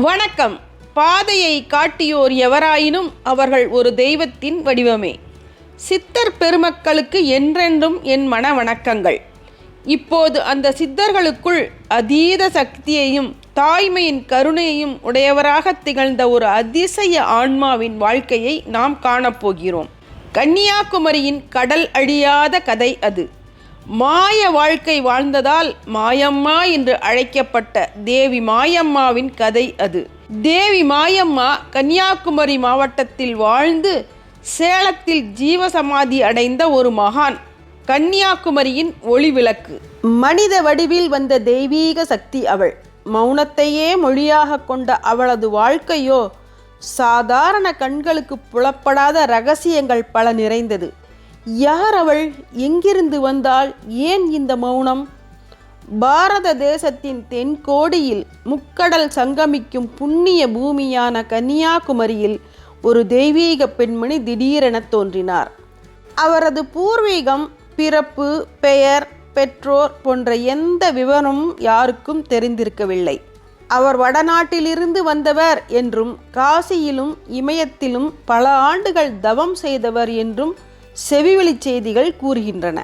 வணக்கம். பாதையை காட்டியோர் எவராயினும் அவர்கள் ஒரு தெய்வத்தின் வடிவமே. சித்தர் பெருமக்களுக்கு என்றென்றும் என் மன வணக்கங்கள். இப்போது அந்த சித்தர்களுக்குள் அதீத சக்தியையும் தாய்மையின் கருணையையும் உடையவராக திகழ்ந்த ஒரு அதிசய ஆன்மாவின் வாழ்க்கையை நாம் காணப்போகிறோம். கன்னியாகுமரியின் கடல் அழியாத கதை அது. மாய வாழ்க்கை வாழ்ந்ததால் மாயம்மா என்று அழைக்கப்பட்ட தேவி மாயம்மாவின் கதை அது. தேவி மாயம்மா கன்னியாகுமரி மாவட்டத்தில் வாழ்ந்து சேலத்தில் ஜீவசமாதி அடைந்த ஒரு மகான். கன்னியாகுமரியின் ஒளிவிளக்கு. மனித வடிவில் வந்த தெய்வீக சக்தி அவள். மௌனத்தையே மொழியாக கொண்ட அவளது வாழ்க்கையோ சாதாரண கண்களுக்கு புலப்படாத இரகசியங்கள் பல நிறைந்தது. யார் அவள்? எங்கிருந்து வந்தாள்? ஏன் இந்த மௌனம்? பாரத தேசத்தின் தென்கோடியில் முக்கடல் சங்கமிக்கும் புண்ணிய பூமியான கன்னியாகுமரியில் ஒரு தெய்வீக பெண்மணி திடீரென தோன்றினார். அவரது பூர்வீகம், பிறப்பு, பெயர், பெற்றோர் போன்ற எந்த விவரமும் யாருக்கும் தெரிந்திருக்கவில்லை. அவர் வடநாட்டிலிருந்து வந்தவர் என்றும் காசியிலும் இமயத்திலும் பல ஆண்டுகள் தவம் செய்தவர் என்றும் செவிவழி செய்திகள் கூறுகின்றன.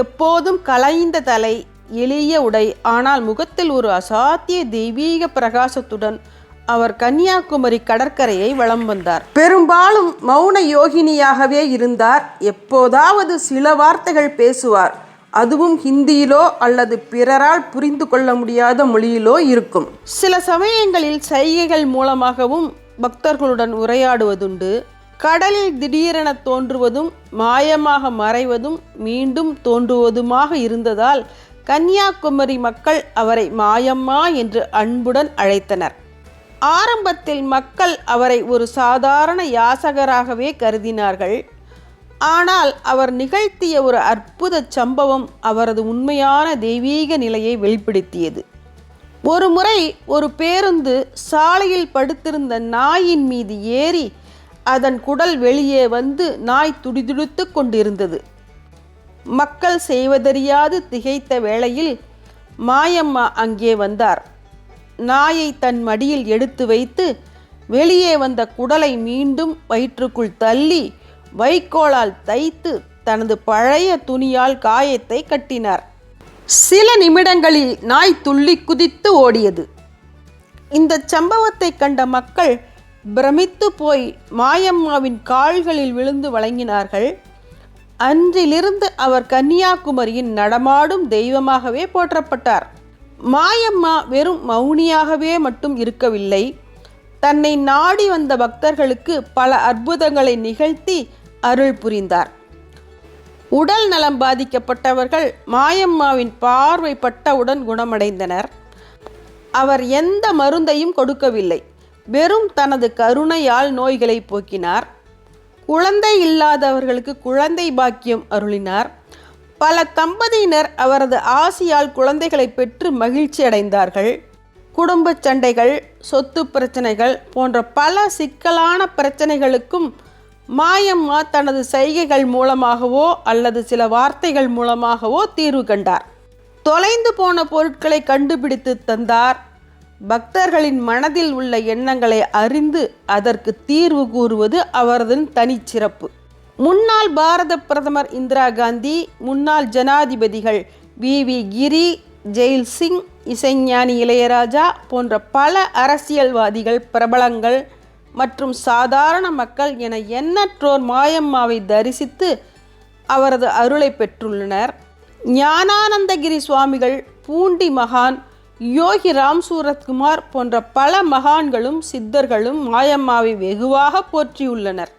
எப்போதும் கலைந்த தலை, எளிய உடை, ஆனால் முகத்தில் ஒரு அசாத்திய தெய்வீக பிரகாசத்துடன் அவர் கன்னியாகுமரி கடற்கரையை வலம் வந்தார். பெரும்பாலும் மௌன யோகினியாகவே இருந்தார். எப்போதாவது சில வார்த்தைகள் பேசுவார். அதுவும் ஹிந்தியிலோ அல்லது பிறரால் புரிந்து கொள்ள முடியாத மொழியிலோ இருக்கும். சில சமயங்களில் சைகைகள் மூலமாகவும் பக்தர்களுடன் உரையாடுவதுண்டு. கடலில் திடீரென தோன்றுவதும் மாயமாக மறைவதும் மீண்டும் தோன்றுவதுமாக இருந்ததால் கன்னியாகுமரி மக்கள் அவரை மாயம்மா என்று அன்புடன் அழைத்தனர். ஆரம்பத்தில் மக்கள் அவரை ஒரு சாதாரண யாசகராகவே கருதினார்கள். ஆனால் அவர் நிகழ்த்திய ஒரு அற்புத சம்பவம் அவரது உண்மையான தெய்வீக நிலையை வெளிப்படுத்தியது. ஒரு முறை ஒரு பேருந்து சாலையில் படுத்திருந்த நாயின் மீது ஏறி அதன் குடல் வெளியே வந்து நாய் துடிதுடித்து கொண்டிருந்தது. மக்கள் செய்வதறியாது திகைத்த வேளையில் மாயம்மா அங்கே வந்தார். நாயை தன் மடியில் எடுத்து வைத்து வெளியே வந்த குடலை மீண்டும் வயிற்றுக்குள் தள்ளி வைக்கோலால் தைத்து தனது பழைய துணியால் காயத்தை கட்டினார். சில நிமிடங்களில் நாய் துள்ளி குதித்து ஓடியது. இந்த சம்பவத்தை கண்ட மக்கள் பிரமித்து போய் மாயம்மாவின் கால்களில் விழுந்து வணங்கினார்கள். அன்றிலிருந்து அவர் கன்னியாகுமரியின் நடமாடும் தெய்வமாகவே போற்றப்பட்டார். மாயம்மா வெறும் மௌனியாகவே மட்டும் இருக்கவில்லை. தன்னை நாடி வந்த பக்தர்களுக்கு பல அற்புதங்களை நிகழ்த்தி அருள் புரிந்தார். உடல் நலம் பாதிக்கப்பட்டவர்கள் மாயம்மாவின் பார்வை பட்டவுடன் குணமடைந்தனர். அவர் எந்த மருந்தையும் கொடுக்கவில்லை. வெறும் தனது கருணையால் நோய்களை போக்கினார். குழந்தை இல்லாதவர்களுக்கு குழந்தை பாக்கியம் அருளினார். பல தம்பதியினர் அவரது ஆசியால் குழந்தைகளை பெற்று மகிழ்ச்சி அடைந்தார்கள். குடும்ப சண்டைகள், சொத்து பிரச்சனைகள் போன்ற பல சிக்கலான பிரச்சனைகளுக்கும் மாயம்மா தனது சைகைகள் மூலமாகவோ அல்லது சில வார்த்தைகள் மூலமாகவோ தீர்வு கண்டார். தொலைந்து போன பொருட்களை கண்டுபிடித்து தந்தார். பக்தர்களின் மனதில் உள்ள எண்ணங்களை அறிந்து அதற்கு தீர்வு கூறுவது அவரது தனிச்சிறப்பு. முன்னாள் பாரத பிரதமர் இந்திரா காந்தி, முன்னாள் ஜனாதிபதிகள் வி கிரி, ஜெயில் சிங், இசைஞானி இளையராஜா போன்ற பல அரசியல்வாதிகள், பிரபலங்கள் மற்றும் சாதாரண மக்கள் என எண்ணற்றோர் மாயம்மாவை தரிசித்து அவரது அருளை பெற்றுள்ளனர். ஞானானந்தகிரி சுவாமிகள், பூண்டி மகான், யோகி ராம் சூரத்குமார் போன்ற பல மகான்களும் சித்தர்களும் மாயம்மாவை வெகுவாக போற்றியுள்ளனர்.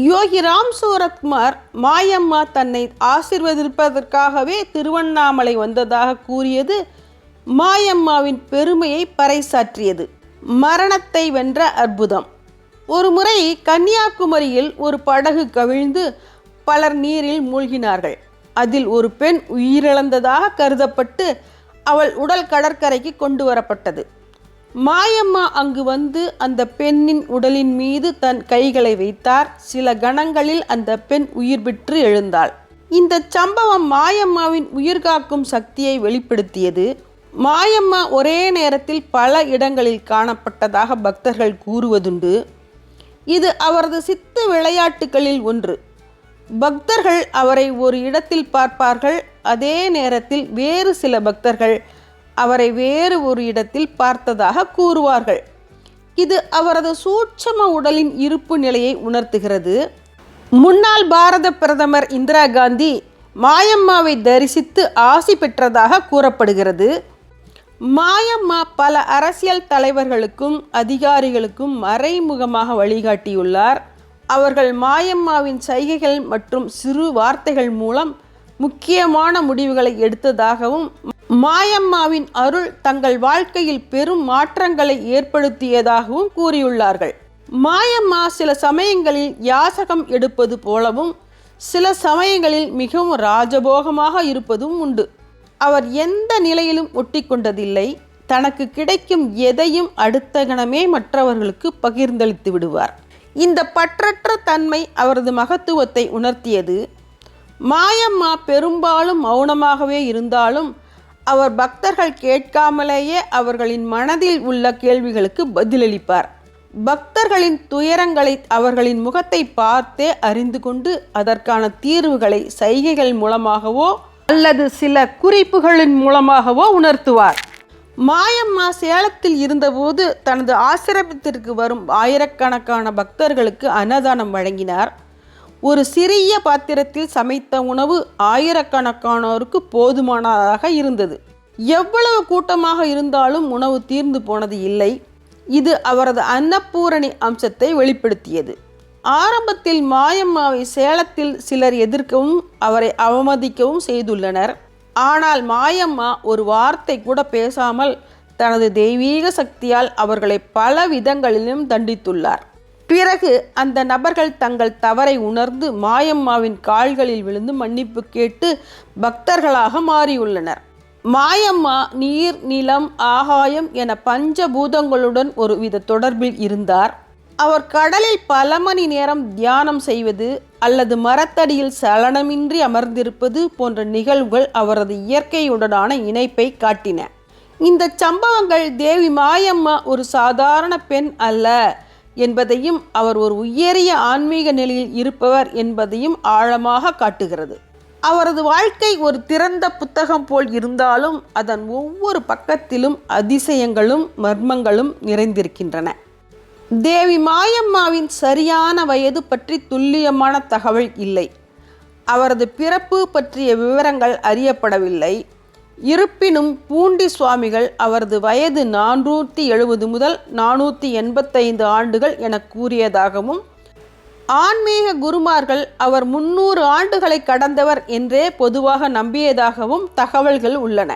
யோகி ராம் சூரத்குமார் மாயம்மா தன்னை ஆசீர்வதிப்பதற்காகவே திருவண்ணாமலை வந்ததாக கூறியது மாயம்மாவின் பெருமையை பறைசாற்றியது. மரணத்தை வென்ற அற்புதம். ஒரு முறை கன்னியாகுமரியில் ஒரு படகு கவிழ்ந்து பலர் நீரில் மூழ்கினார்கள். அதில் ஒரு பெண் உயிரிழந்ததாக கருதப்பட்டு அவள் உடல் கடற்கரைக்கு கொண்டு வரப்பட்டது. மாயம்மா அங்கு வந்து அந்த பெண்ணின் உடலின் மீது தன் கைகளை வைத்தார். சில கணங்களில் அந்த பெண் உயிர் பெற்று எழுந்தாள். இந்த சம்பவம் மாயம்மாவின் உயிர்காக்கும் சக்தியை வெளிப்படுத்தியது. மாயம்மா ஒரே நேரத்தில் பல இடங்களில் காணப்பட்டதாக பக்தர்கள் கூறுவதுண்டு. இது அவரது சித்த விளையாட்டுகளில் ஒன்று. பக்தர்கள் அவரை ஒரு இடத்தில் பார்ப்பார்கள், அதே நேரத்தில் வேறு சில பக்தர்கள் அவரை வேறு ஒரு இடத்தில் பார்த்ததாக கூறுவார்கள். இது அவரது சூட்சம உடலின் இருப்பு நிலையை உணர்த்துகிறது. முன்னாள் பாரத பிரதமர் இந்திரா காந்தி மாயம்மாவை தரிசித்து ஆசி பெற்றதாக கூறப்படுகிறது. மாயம்மா பல அரசியல் தலைவர்களுக்கும் அதிகாரிகளுக்கும் மறைமுகமாக வழிகாட்டியுள்ளார். அவர்கள் மாயம்மாவின் சைகைகள் மற்றும் சிறு வார்த்தைகள் மூலம் முக்கியமான முடிவுகளை எடுத்ததாகவும், மாயம்மாவின் அருள் தங்கள் வாழ்க்கையில் பெரும் மாற்றங்களை ஏற்படுத்தியதாகவும் கூறியுள்ளார்கள். மாயம்மா சில சமயங்களில் யாசகம் எடுப்பது போலவும் சில சமயங்களில் மிகவும் ராஜபோகமாக இருப்பதும் உண்டு. அவர் எந்த நிலையிலும் ஒட்டி கொண்டதில்லை. தனக்கு கிடைக்கும் எதையும் அடுத்த கணமே மற்றவர்களுக்கு பகிர்ந்தளித்து விடுவார். இந்த பற்றற்ற தன்மை அவரது மகத்துவத்தை உணர்த்தியது. மாயம்மா பெரும்பாலும் மௌனமாகவே இருந்தாலும் அவர் பக்தர்கள் கேட்காமலேயே அவர்களின் மனதில் உள்ள கேள்விகளுக்கு பதிலளிப்பார். பக்தர்களின் துயரங்களை அவர்களின் முகத்தை பார்த்தே அறிந்து கொண்டு அதற்கான தீர்வுகளை சைகைகள் மூலமாகவோ அல்லது சில குறிப்புகளின் மூலமாகவோ உணர்த்துவார். மாயம்மா சேலத்தில் இருந்தபோது தனது ஆசிரமத்திற்கு வரும் ஆயிரக்கணக்கான பக்தர்களுக்கு அன்னதானம் வழங்கினார். ஒரு சிறிய பாத்திரத்தில் சமைத்த உணவு ஆயிரக்கணக்கானோருக்கு போதுமானதாக இருந்தது. எவ்வளவு கூட்டமாக இருந்தாலும் உணவு தீர்ந்து போனது இல்லை. இது அவரது அன்னபூரணி அம்சத்தை வெளிப்படுத்தியது. ஆரம்பத்தில் மாயம்மாவை சேலத்தில் சிலர் எதிர்க்கவும் அவரை அவமதிக்கவும் செய்துள்ளனர். ஆனால் மாயம்மா ஒரு வார்த்தை கூட பேசாமல் தனது தெய்வீக சக்தியால் அவர்களை பல விதங்களிலும் தண்டித்துள்ளார். பிறகு அந்த நபர்கள் தங்கள் தவறை உணர்ந்து மாயம்மாவின் கால்களில் விழுந்து மன்னிப்பு கேட்டு பக்தர்களாக மாறியுள்ளனர். மாயம்மா நீர், நிலம், ஆகாயம் என பஞ்சபூதங்களுடன் ஒருவித தொடர்பில் இருந்தார். அவர் கடலில் பல மணி நேரம் தியானம் செய்வது அல்லது மரத்தடியில் சலனமின்றி அமர்ந்திருப்பது போன்ற நிகழ்வுகள் அவரது இயற்கையுடனான இணைப்பை காட்டின. இந்த சம்பவங்கள் தேவி மாயம்மா ஒரு சாதாரண பெண் அல்ல என்பதையும் அவர் ஒரு உயரிய ஆன்மீக நிலையில் இருப்பவர் என்பதையும் ஆழமாக காட்டுகிறது. அவரது வாழ்க்கை ஒரு திறந்த புத்தகம் போல் இருந்தாலும் அதன் ஒவ்வொரு பக்கத்திலும் அதிசயங்களும் மர்மங்களும் நிறைந்திருக்கின்றன. தேவி மாயம்மாவின் சரியான வயது பற்றி துல்லியமான தகவல் இல்லை. அவரது பிறப்பு பற்றிய விவரங்கள் அறியப்படவில்லை. இருப்பினும் பூண்டி சுவாமிகள் அவரது வயது 470 முதல் 485 ஆண்டுகள் என கூறியதாகவும், ஆன்மீக குருமார்கள் அவர் 300 ஆண்டுகளை கடந்தவர் என்றே பொதுவாக நம்பியதாகவும் தகவல்கள் உள்ளன.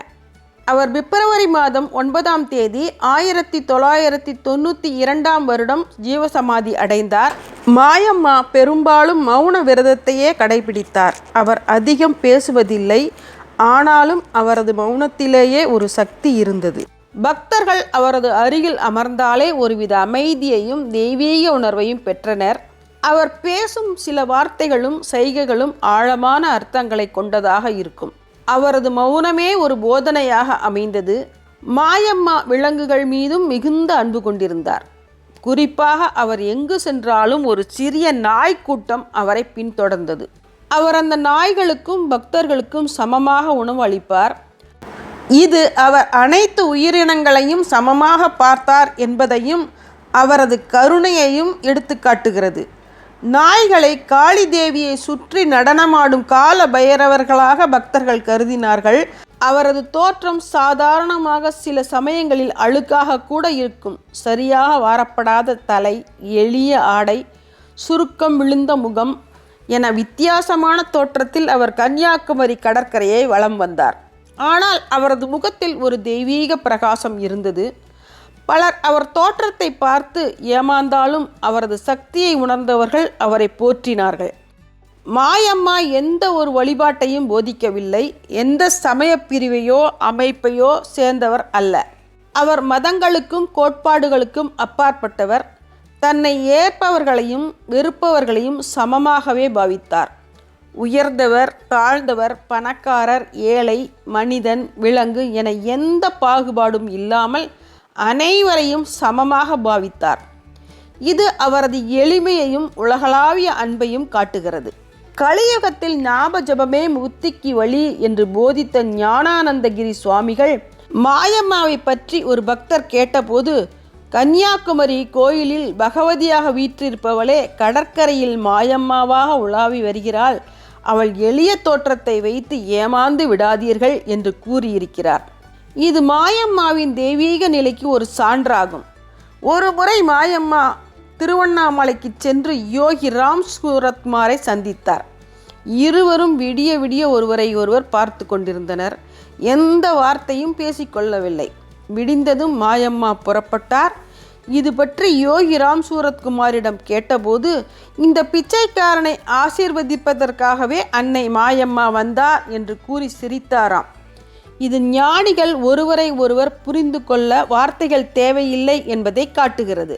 அவர் பிப்ரவரி மாதம் 9ஆம் தேதி 1992 வருடம் ஜீவசமாதி அடைந்தார். மாயம்மா பெரும்பாலும் மௌன விரதத்தையே கடைபிடித்தார். அவர் அதிகம் பேசுவதில்லை. ஆனாலும் அவரது மௌனத்திலேயே ஒரு சக்தி இருந்தது. பக்தர்கள் அவரது அருகில் அமர்ந்தாலே ஒருவித அமைதியையும் தெய்வீக உணர்வையும் பெற்றனர். அவர் பேசும் சில வார்த்தைகளும் சைகைகளும் ஆழமான அர்த்தங்களை கொண்டதாக இருக்கும். அவரது மௌனமே ஒரு போதனையாக அமைந்தது. மாயம்மா விலங்குகள் மீதும் மிகுந்த அன்பு கொண்டிருந்தார். குறிப்பாக அவர் எங்கு சென்றாலும் ஒரு சிறிய நாய்க்கூட்டம் அவரை பின்தொடர்ந்தது. அவர் அந்த நாய்களுக்கும் பக்தர்களுக்கும் சமமாக உணவு அளிப்பார். இது அவர் அனைத்து உயிரினங்களையும் சமமாக பார்த்தார் என்பதையும் அவரது கருணையையும் எடுத்துக்காட்டுகிறது. நாய்களை காளி தேவியை சுற்றி நடனமாடும் கால பைரவர்களாக பக்தர்கள் கருதினார்கள். அவரது தோற்றம் சாதாரணமாக சில சமயங்களில் அழுக்காக கூட இருக்கும். சரியாக வாரப்படாத தலை, எளிய ஆடை, சுருக்கம் விழுந்த முகம் என வித்தியாசமான தோற்றத்தில் அவர் கன்னியாகுமரி கடற்கரையை வலம் வந்தார். ஆனால் அவரது முகத்தில் ஒரு தெய்வீக பிரகாசம் இருந்தது. பலர் அவர் தோற்றத்தை பார்த்து ஏமாந்தாலும் அவரது சக்தியை உணர்ந்தவர்கள் அவரை போற்றினார்கள். மாயம்மா எந்த ஒரு வழிபாட்டையும் போதிக்கவில்லை. எந்த சமய பிரிவையோ அமைப்பையோ சேர்ந்தவர் அல்ல. அவர் மதங்களுக்கும் கோட்பாடுகளுக்கும் அப்பாற்பட்டவர். தன்னை ஏற்பவர்களையும் வெறுப்பவர்களையும் சமமாகவே பாவித்தார். உயர்ந்தவர், தாழ்ந்தவர், பணக்காரர், ஏழை, மனிதன், விலங்கு என எந்த பாகுபாடும் இல்லாமல் அனைவரையும் சமமாக பாவித்தார். இது அவரது எளிமையையும் உலகளாவிய அன்பையும் காட்டுகிறது. கலியுகத்தில் ஞாப ஜபமே முக்திக்கு வழி என்று போதித்த ஞானானந்தகிரி சுவாமிகள் மாயம்மாவை பற்றி ஒரு பக்தர் கேட்டபோது, கன்னியாகுமரி கோயிலில் பகவதியாக வீற்றிருப்பவளே கடற்கரையில் மாயம்மாவாக உலாவி வருகிறாள், அவள் எளிய தோற்றத்தை வைத்து ஏமாந்து விடாதீர்கள் என்று கூறியிருக்கிறார். இது மாயம்மாவின் தெய்வீக நிலைக்கு ஒரு சான்றாகும். ஒரு முறை மாயம்மா திருவண்ணாமலைக்கு சென்று யோகி ராம் சூரத்குமாரை சந்தித்தார். இருவரும் விடிய விடிய ஒருவரை ஒருவர் பார்த்து கொண்டிருந்தனர். எந்த வார்த்தையும் பேசிக்கொள்ளவில்லை. விடிந்ததும் மாயம்மா புறப்பட்டார். இது பற்றி யோகி ராம் சூரத்குமாரிடம் கேட்டபோது, இந்த பிச்சைக்காரனை ஆசீர்வதிப்பதற்காகவே அன்னை மாயம்மா வந்தார் என்று கூறி சிரித்தாராம். இது ஞானிகள் ஒருவரை ஒருவர் புரிந்து கொள்ள வார்த்தைகள் தேவையில்லை என்பதை காட்டுகிறது.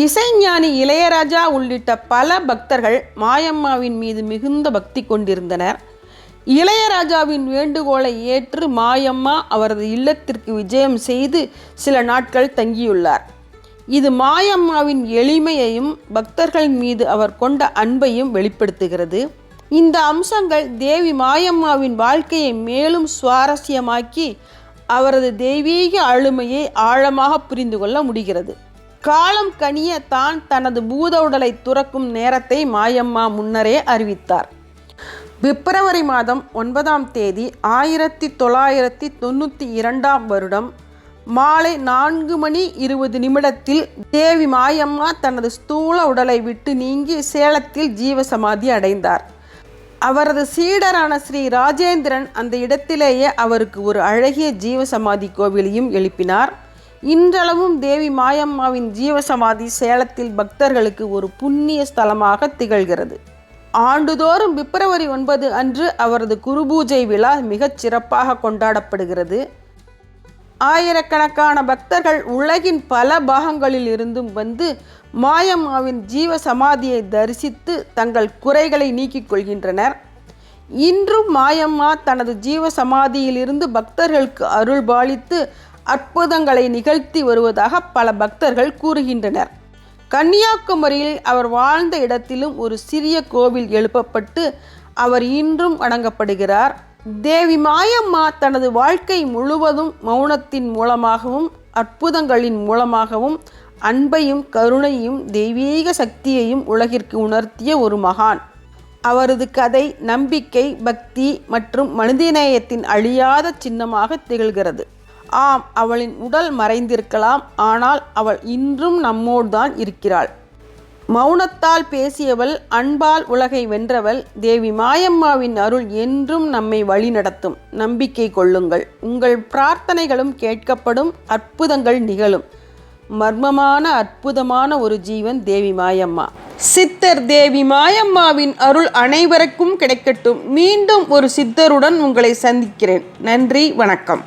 இசைஞானி இளையராஜா உள்ளிட்ட பல பக்தர்கள் மாயம்மாவின் மீது மிகுந்த பக்தி கொண்டிருந்தனர். இளையராஜாவின் வேண்டுகோளை ஏற்று மாயம்மா அவரது இல்லத்திற்கு விஜயம் செய்து சில நாட்கள் தங்கியுள்ளார். இது மாயம்மாவின் எளிமையையும் பக்தர்கள் மீது அவர் கொண்ட அன்பையும் வெளிப்படுத்துகிறது. இந்த அம்சங்கள் தேவி மாயம்மாவின் வாழ்க்கையை மேலும் சுவாரஸ்யமாக்கி அவரது தெய்வீக ஆளுமையை ஆழமாக புரிந்து கொள்ள முடிகிறது. காலம் கனிய தான் தனது பூத உடலை துறக்கும் நேரத்தை மாயம்மா முன்னரே அறிவித்தார். பிப்ரவரி மாதம் 9ஆம் தேதி 1992 வருடம் மாலை 4:20 தேவி மாயம்மா தனது ஸ்தூல உடலை விட்டு நீங்கி சேலத்தில் ஜீவசமாதி அடைந்தார். அவரது சீடரான ஸ்ரீ ராஜேந்திரன் அந்த இடத்திலேயே அவருக்கு ஒரு அழகிய ஜீவசமாதி கோவிலையும் எழுப்பினார். இன்றளவும் தேவி மாயம்மாவின் ஜீவசமாதி சேலத்தில் பக்தர்களுக்கு ஒரு புண்ணிய ஸ்தலமாக திகழ்கிறது. ஆண்டுதோறும் பிப்ரவரி 9 அன்று அவரது குருபூஜை விழா மிகச் சிறப்பாக கொண்டாடப்படுகிறது. ஆயிரக்கணக்கான பக்தர்கள் உலகின் பல பாகங்களில் இருந்தும் வந்து மாயம்மாவின் ஜீவ சமாதியை தரிசித்து தங்கள் குறைகளை நீக்கிக் கொள்கின்றனர். இன்றும் மாயம்மா தனது ஜீவ சமாதியிலிருந்து பக்தர்களுக்கு அருள் பாலித்து அற்புதங்களை நிகழ்த்தி வருவதாக பல பக்தர்கள் கூறுகின்றனர். கன்னியாகுமரியில் அவர் வாழ்ந்த இடத்திலும் ஒரு சிறிய கோவில் எழுப்பப்பட்டு அவர் இன்றும் வணங்கப்படுகிறார். தேவி மாயம்மா தனது வாழ்க்கை முழுவதும் மௌனத்தின் மூலமாகவும் அற்புதங்களின் மூலமாகவும் அன்பையும் கருணையும் தெய்வீக சக்தியையும் உலகிற்கு உணர்த்திய ஒரு மகான். அவரது கதை நம்பிக்கை, பக்தி மற்றும் மனிதநேயத்தின் அழியாத சின்னமாக திகழ்கிறது. ஆம், அவளின் உடல் மறைந்திருக்கலாம், ஆனால் அவள் இன்றும் நம்மோடுதான் இருக்கிறாள். மௌனத்தால் பேசியவள், அன்பால் உலகை வென்றவள். தேவி மாயம்மாவின் அருள் என்றும் நம்மை வழிநடத்தும். நம்பிக்கை கொள்ளுங்கள், உங்கள் பிரார்த்தனைகளும் கேட்கப்படும், அற்புதங்கள் நிகழும். மர்மமான அற்புதமான ஒரு ஜீவன் தேவி மாயம்மா. சித்தர் தேவி மாயம்மாவின் அருள் அனைவருக்கும் கிடைக்கட்டும். மீண்டும் ஒரு சித்தருடன் உங்களை சந்திக்கிறேன். நன்றி, வணக்கம்.